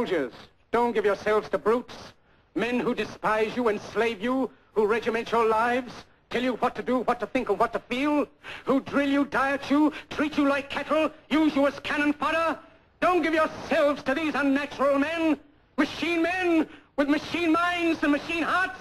Soldiers, don't give yourselves to brutes, men who despise you, enslave you, who regiment your lives, tell you what to do, what to think, and what to feel, who drill you, diet you, treat you like cattle, use you as cannon fodder. Don't give yourselves to these unnatural men with machine minds and machine hearts.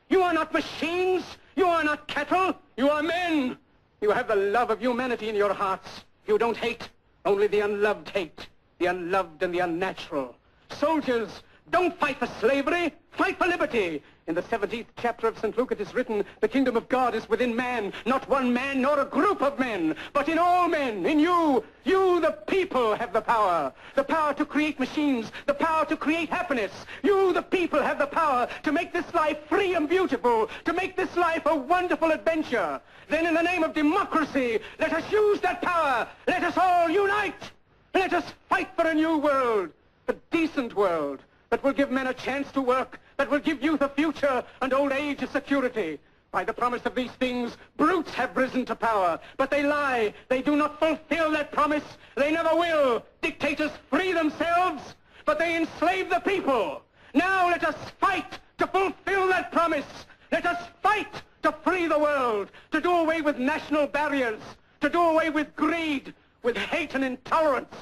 You are not machines, you are not cattle, you are men. You have the love of humanity in your hearts. You don't hate, only the unloved hate, the unloved and the unnatural. Soldiers, don't fight for slavery, fight for liberty. In the 17th chapter of St. Luke it is written, the kingdom of God is within man, not one man nor a group of men, but in all men, in you. You, the people, have the power to create machines, the power to create happiness. You, the people, have the power to make this life free and beautiful, to make this life a wonderful adventure. Then in the name of democracy, let us use that power. Let us all unite. Let us fight for a new world, a decent world, that will give men a chance to work, that will give youth a future and old age a security. By the promise of these things, brutes have risen to power, but they lie. They do not fulfill that promise. They never will. Dictators free themselves, but they enslave the people. Now let us fight to fulfill that promise. Let us fight to free the world, to do away with national barriers, to do away with greed, with hate and intolerance.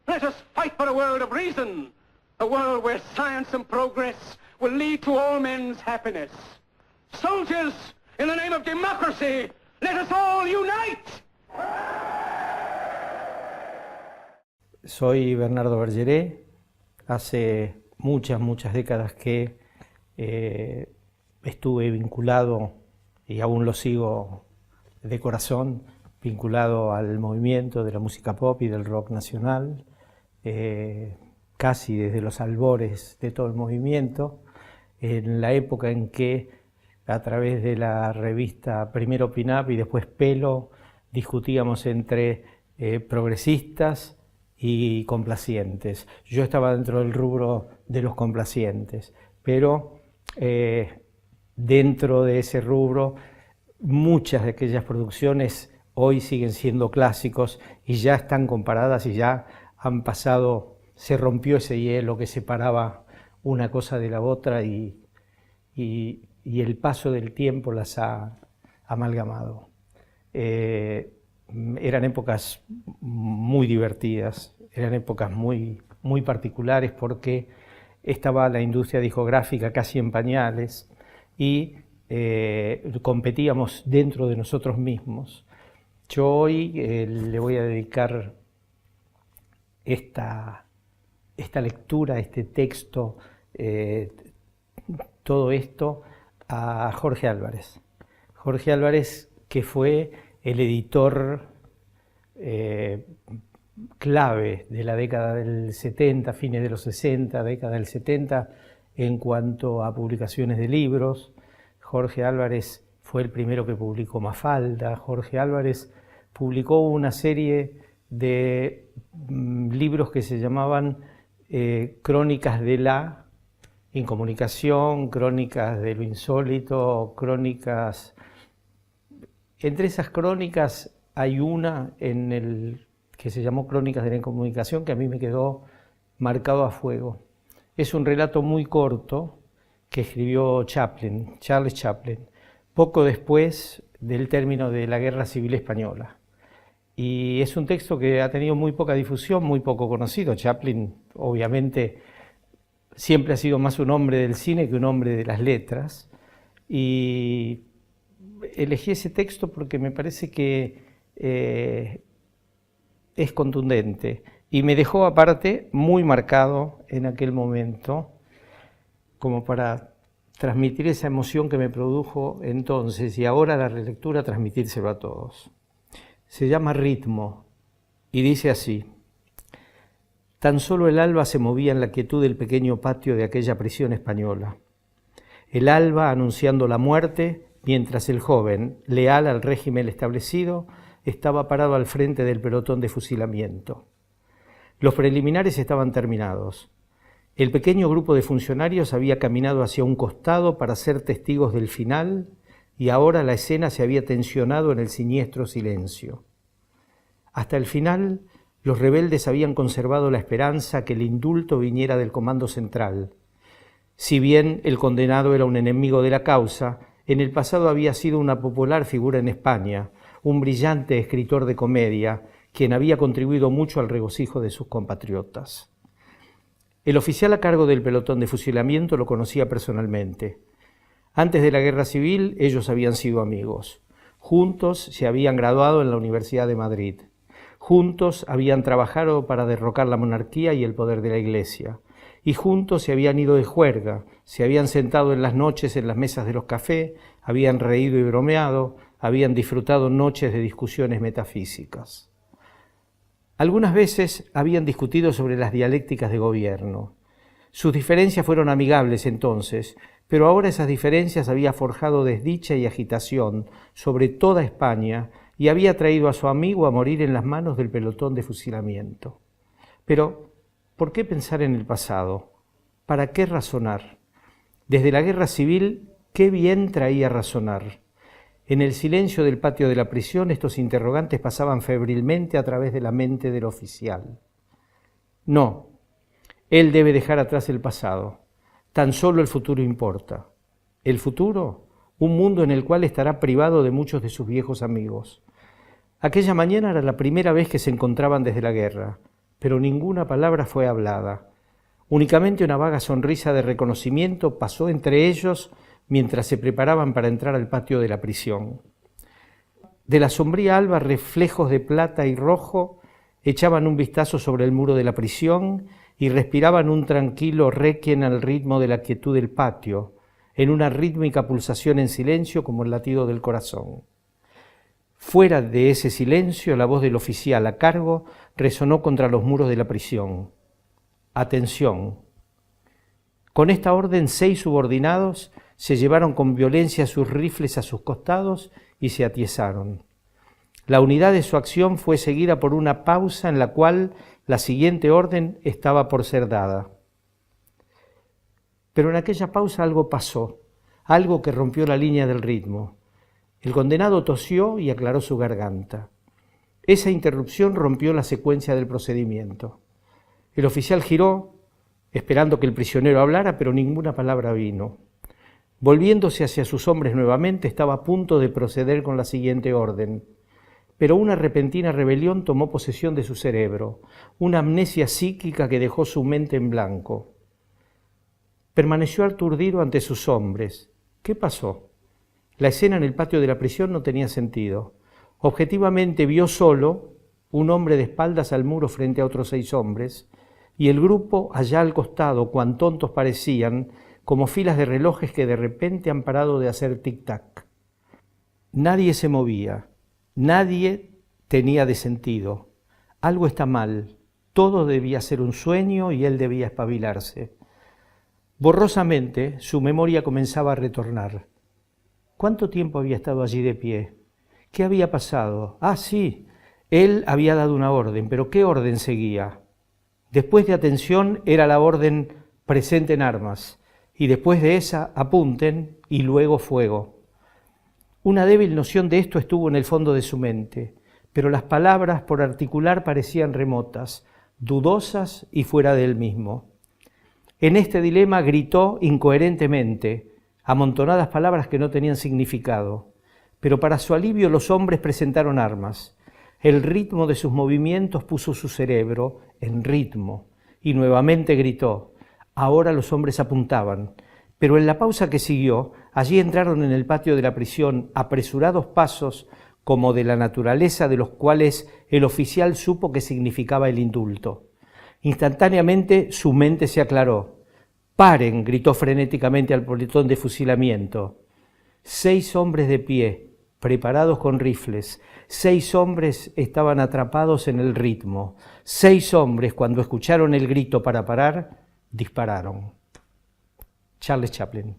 Let us fight for a world of reason, a world where science and progress will lead to all men's happiness. Soldiers, in the name of democracy, let us all unite! Soy Bernardo Bergeré. Hace muchas décadas que estuve vinculado, y aún lo sigo de corazón, vinculado al movimiento de la música pop y del rock nacional, casi desde los albores de todo el movimiento, en la época en que a través de la revista primero Pin-Up y después Pelo discutíamos entre progresistas y complacientes. Yo estaba dentro del rubro de los complacientes, pero dentro de ese rubro muchas de aquellas producciones hoy siguen siendo clásicos y ya están comparadas y ya han pasado, se rompió ese hielo que separaba una cosa de la otra y el paso del tiempo las ha amalgamado. Eran épocas muy divertidas, eran épocas muy particulares porque estaba la industria discográfica casi en pañales y competíamos dentro de nosotros mismos. Yo hoy le voy a dedicar esta lectura, este texto, todo esto a Jorge Álvarez. Jorge Álvarez, que fue el editor clave de la década del 70, fines de los 60, década del 70, en cuanto a publicaciones de libros. Jorge Álvarez fue el primero que publicó Mafalda. Jorge Álvarez publicó una serie de libros que se llamaban Crónicas de la Incomunicación, Crónicas de lo Insólito, Crónicas... Entre esas crónicas hay una que se llamó Crónicas de la Incomunicación, que a mí me quedó marcado a fuego. Es un relato muy corto que escribió Charles Chaplin, poco después del término de la Guerra Civil Española. Y es un texto que ha tenido muy poca difusión, muy poco conocido. Chaplin, obviamente, siempre ha sido más un hombre del cine que un hombre de las letras. Y elegí ese texto porque me parece que es contundente y me dejó aparte muy marcado en aquel momento, como para transmitir esa emoción que me produjo entonces y ahora la relectura transmitírselo a todos. Se llama Ritmo y dice así: tan solo el alba se movía en la quietud del pequeño patio de aquella prisión española. El alba anunciando la muerte, mientras el joven, leal al régimen establecido, estaba parado al frente del pelotón de fusilamiento. Los preliminares estaban terminados. El pequeño grupo de funcionarios había caminado hacia un costado para ser testigos del final y ahora la escena se había tensionado en el siniestro silencio. Hasta el final Los rebeldes habían conservado la esperanza que el indulto viniera del Comando Central. Si bien el condenado era un enemigo de la causa, en el pasado había sido una popular figura en España, un brillante escritor de comedia, quien había contribuido mucho al regocijo de sus compatriotas. El oficial a cargo del pelotón de fusilamiento lo conocía personalmente. Antes de la Guerra Civil, ellos habían sido amigos. Juntos se habían graduado en la Universidad de Madrid. Juntos habían trabajado para derrocar la monarquía y el poder de la Iglesia. Y juntos se habían ido de juerga, se habían sentado en las noches en las mesas de los cafés, habían reído y bromeado, habían disfrutado noches de discusiones metafísicas. Algunas veces habían discutido sobre las dialécticas de gobierno. Sus diferencias fueron amigables entonces, pero ahora esas diferencias había forjado desdicha y agitación sobre toda España y había traído a su amigo a morir en las manos del pelotón de fusilamiento. Pero, ¿por qué pensar en el pasado? ¿Para qué razonar? Desde la Guerra Civil, ¿qué bien traía razonar? En el silencio del patio de la prisión, estos interrogantes pasaban febrilmente a través de la mente del oficial. No, él debe dejar atrás el pasado. Tan solo el futuro importa. ¿El futuro? Un mundo en el cual estará privado de muchos de sus viejos amigos. Aquella mañana era la primera vez que se encontraban desde la guerra, pero ninguna palabra fue hablada. Únicamente una vaga sonrisa de reconocimiento pasó entre ellos mientras se preparaban para entrar al patio de la prisión. De la sombría alba, reflejos de plata y rojo echaban un vistazo sobre el muro de la prisión y respiraban un tranquilo requiem al ritmo de la quietud del patio, en una rítmica pulsación en silencio como el latido del corazón. Fuera de ese silencio, la voz del oficial a cargo resonó contra los muros de la prisión. Atención. Con esta orden, 6 subordinados se llevaron con violencia sus rifles a sus costados y se atiesaron. La unidad de su acción fue seguida por una pausa en la cual la siguiente orden estaba por ser dada. Pero en aquella pausa algo pasó, algo que rompió la línea del ritmo. El condenado tosió y aclaró su garganta. Esa interrupción rompió la secuencia del procedimiento. El oficial giró, esperando que el prisionero hablara, pero ninguna palabra vino. Volviéndose hacia sus hombres nuevamente, estaba a punto de proceder con la siguiente orden. Pero una repentina rebelión tomó posesión de su cerebro, una amnesia psíquica que dejó su mente en blanco. Permaneció aturdido ante sus hombres. ¿Qué pasó? La escena en el patio de la prisión no tenía sentido. Objetivamente vio solo un hombre de espaldas al muro frente a otros 6 hombres, y el grupo allá al costado, cuán tontos parecían, como filas de relojes que de repente han parado de hacer tic-tac. Nadie se movía, nadie tenía de sentido. Algo está mal, todo debía ser un sueño y él debía espabilarse. Borrosamente su memoria comenzaba a retornar. ¿Cuánto tiempo había estado allí de pie? ¿Qué había pasado? Ah, sí, él había dado una orden, pero ¿qué orden seguía? Después de atención era la orden presenten armas, y después de esa apunten y luego fuego. Una débil noción de esto estuvo en el fondo de su mente, pero las palabras por articular parecían remotas, dudosas y fuera de él mismo. En este dilema gritó incoherentemente, amontonadas palabras que no tenían significado, pero para su alivio los hombres presentaron armas. El ritmo de sus movimientos puso su cerebro en ritmo y nuevamente gritó. Ahora los hombres apuntaban, pero en la pausa que siguió, allí entraron en el patio de la prisión apresurados pasos como de la naturaleza de los cuales el oficial supo que significaba el indulto. Instantáneamente su mente se aclaró. ¡Paren!, gritó frenéticamente al pelotón de fusilamiento. 6 hombres de pie, preparados con rifles. 6 hombres estaban atrapados en el ritmo. 6 hombres, cuando escucharon el grito para parar, dispararon. Charles Chaplin.